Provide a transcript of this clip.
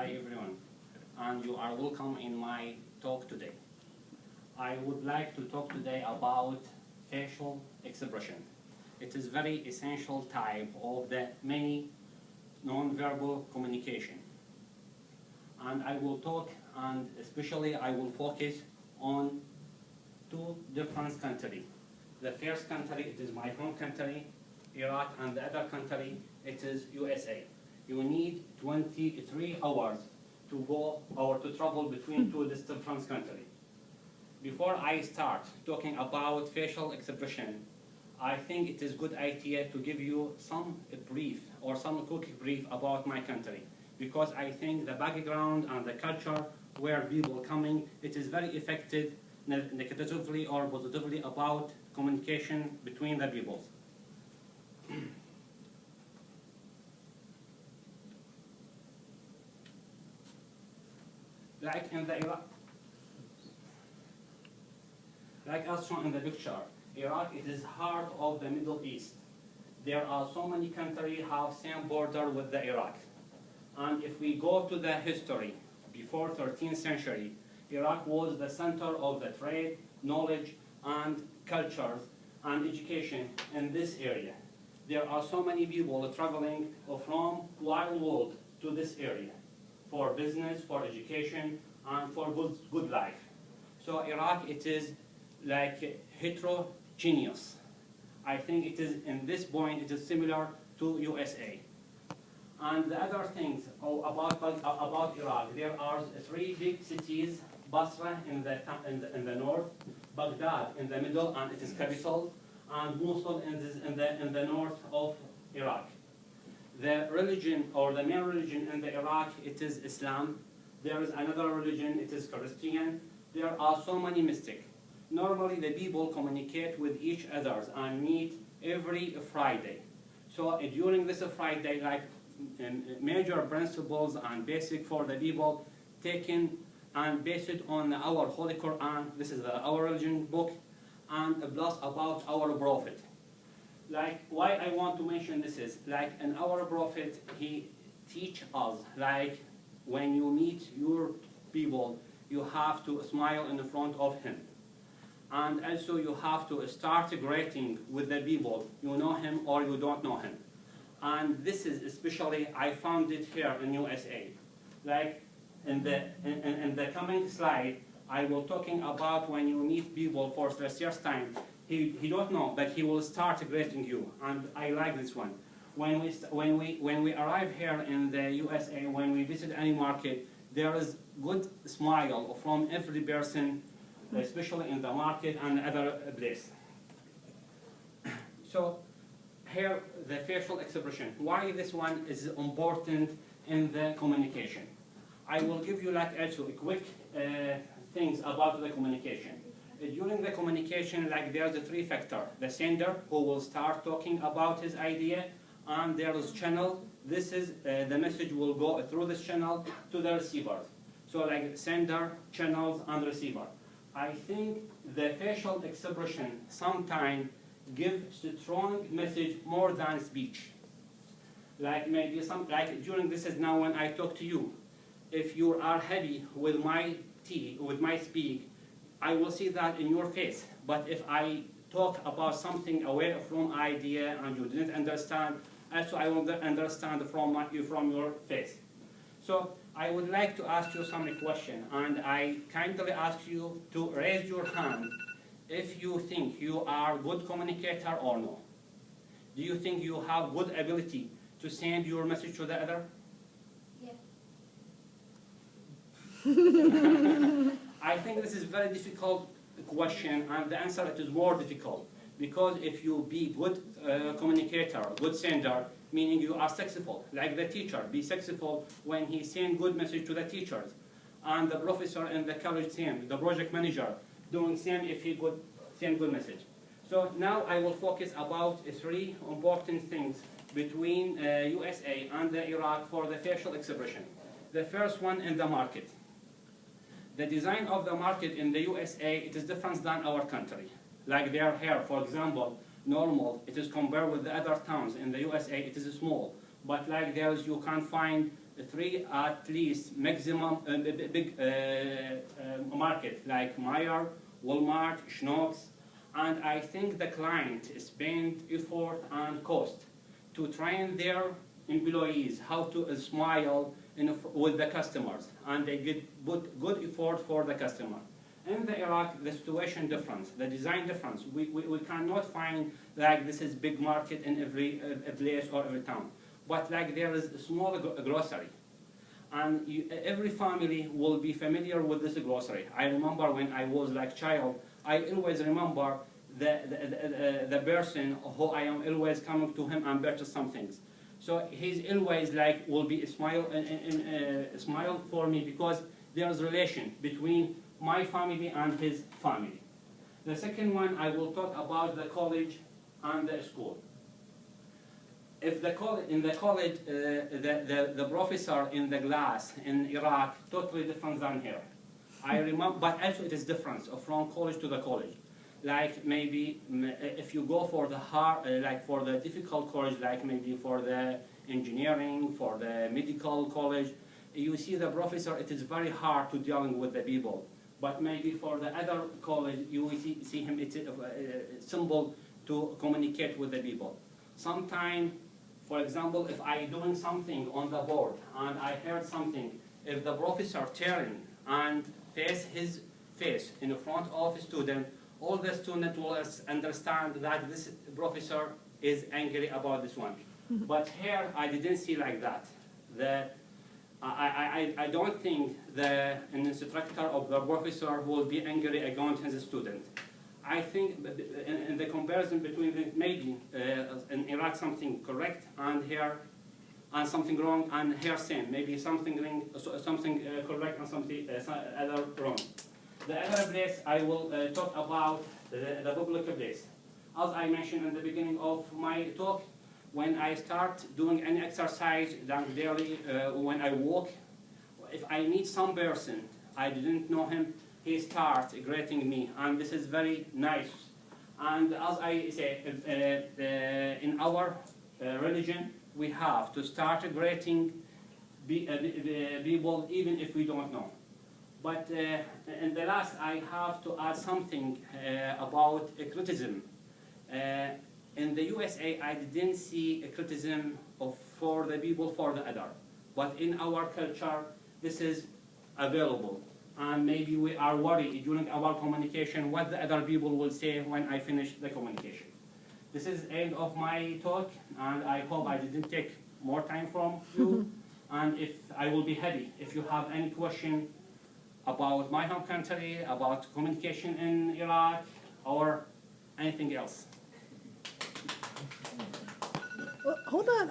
Hi everyone, and you are welcome in my talk today. I would like to talk today about facial expression. It is very essential type of the many non-verbal communication. And I will talk, and especially I will focus on two different countries. The first country, it is my home country, Iraq, and the other country, it is USA. You need 23 hours to go or to travel between two different countries. Before I start talking about facial expression, I think it is a good idea to give you some brief or some quick brief about my country, because I think the background and the culture where people coming, it is very effective negatively or positively about communication between the peoples. Like in the Iraq, like as shown in the picture, Iraq it is heart of the Middle East. There are so many countries have same border with the Iraq. And if we go to the history, before 13th century, Iraq was the center of the trade, knowledge, and culture and education in this area. There are so many people traveling from wild world to this area for business, for education, and for good life. So Iraq, it is like heterogeneous. I think it is, in this point, it is similar to USA. And the other things about Iraq, there are three big cities: Basra in the north, Baghdad in the middle, and it is capital, and Mosul in the north of Iraq. The religion, or the main religion in the Iraq, it is Islam. There is another religion, it is Christian. There are so many mystics. Normally the people communicate with each other and meet every Friday. So during this Friday, like major principles and basic for the people taken and based on our Holy Quran, this is our religion book, and plus about our Prophet. Like, why I want to mention this is, like, in our Prophet, he teach us, like, when you meet your people, you have to smile in front of him. And also you have to start greeting with the people, you know him or you don't know him. And this is especially, I found it here in USA. Like, in the coming slide, I will talking about when you meet people for the first time. He don't know, but he will start greeting you, and I like this one. When we arrive here in the USA, when we visit any market, there is good smile from every person, especially in the market and other place. So here the facial expression. Why this one is important in the communication? I will give you like also a quick things about the communication. During the communication, like there's a three factor. The sender, who will start talking about his idea, and there is channel. This is the message will go through this channel to the receiver. So like sender, channels, and receiver. I think the facial expression sometimes gives strong message more than speech. Like maybe like during this is now when I talk to you. If you are happy with my speak, I will see that in your face. But if I talk about something away from idea and you didn't understand, also I will understand from your face. So I would like to ask you some question, and I kindly ask you to raise your hand if you think you are a good communicator or no. Do you think you have good ability to send your message to the other? I think this is very difficult question, and the answer it is more difficult, because if you be good communicator, good sender, meaning you are successful, like the teacher, be successful when he send good message to the teachers, and the professor in the college same, the project manager doing same if he send good message. So now I will focus about three important things between USA and the Iraq for the facial expression. The first one in the market. The design of the market in the USA, it is different than our country. Like their hair, for example, normal, it is compared with the other towns in the USA, it is small. but like there's, you can find three at least maximum big market like Meyer, Walmart, Schnucks, and I think the client spend effort and cost to train their employees how to smile with the customers, and they put good effort for the customer. In the Iraq, the situation difference, the design difference. We cannot find like this is big market in every place or every town. But like there is a small grocery. And every family will be familiar with this grocery. I remember when I was like child, I always remember the person who I am always coming to him and purchase some things. So he's always like will be a smile for me because there's relation between my family and his family. The second one, I will talk about the college and the school. If in the college, the professor in the class in Iraq, totally different than here. I remember, but also it is different from college to the college. Like maybe if you go for the hard, like for the difficult college, like maybe for the engineering, for the medical college, you see the professor, it is very hard to dealing with the people. But maybe for the other college, you see him, it's simple to communicate with the people. Sometimes, for example, if I doing something on the board and I heard something, if the professor turn and face his face in front of a student, all the student will understand that this professor is angry about this one. But here, I didn't see like that. I don't think an instructor or the professor will be angry against his student. I think in the comparison between maybe in Iraq something correct and here and something wrong, and here same, maybe something correct and something other wrong. The other place I will talk about the public place. As I mentioned in the beginning of my talk, when I start doing any exercise like daily, when I walk, if I meet some person, I didn't know him, he starts greeting me, and this is very nice. And as I say, in our religion, we have to start greeting people even if we don't know. But in the last, I have to add something about criticism. In the USA, I didn't see a criticism for the people for the other. But in our culture, this is available. And maybe we are worried during our communication what the other people will say when I finish the communication. This is the end of my talk, and I hope I didn't take more time from you. And if I will be happy if you have any question about my home country, about communication in Iraq, or anything else. Well, hold on.